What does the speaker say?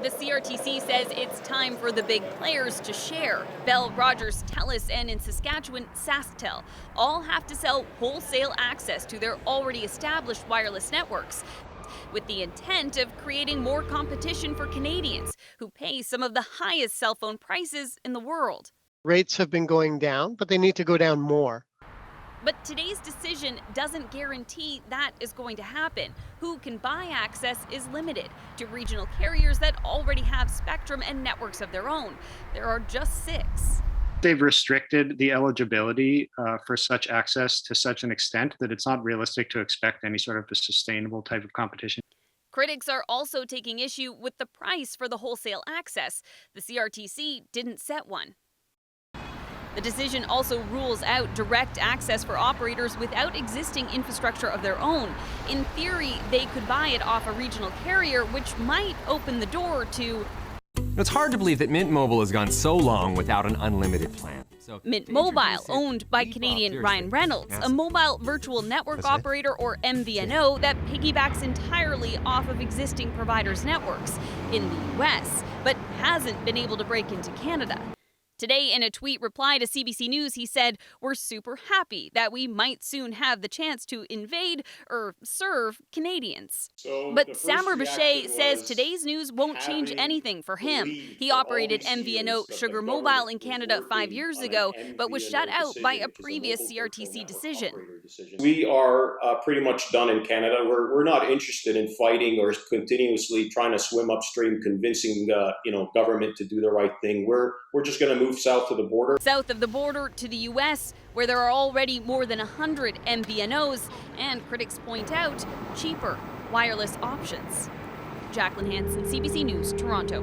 The CRTC says it's time for the big players to share. Bell, Rogers, TELUS, and in Saskatchewan, SaskTel all have to sell wholesale access to their already established wireless networks, with the intent of creating more competition for Canadians who pay some of the highest cell phone prices in the world. Rates have been going down, but they need to go down more. But today's decision doesn't guarantee that is going to happen. Who can buy access is limited to regional carriers that already have spectrum and networks of their own. There are just 6. They've restricted the eligibility for such access to such an extent that it's not realistic to expect any sort of a sustainable type of competition. Critics are also taking issue with the price for the wholesale access. The CRTC didn't set one. The decision also rules out direct access for operators without existing infrastructure of their own. In theory, they could buy it off a regional carrier, which might open the door to... It's hard to believe that Mint Mobile has gone so long without an unlimited plan. Mint Mobile, owned by Canadian Ryan Reynolds, a mobile virtual network operator or MVNO that piggybacks entirely off of existing providers' networks in the US, but hasn't been able to break into Canada. Today, in a tweet reply to CBC News, he said, "We're super happy that we might soon have the chance to invade or serve Canadians." But Samar Bichet says today's news won't change anything for him. He operated MVNO Sugar Mobile in Canada 5 years ago, but was shut out by a previous CRTC decision. We are pretty much done in Canada. We're not interested in fighting or continuously trying to swim upstream, convincing government to do the right thing. We're just going to move south to the border. South of the border to the U.S., where there are already more than 100 MVNOs, and critics point out cheaper wireless options. Jacqueline Hansen, CBC News, Toronto.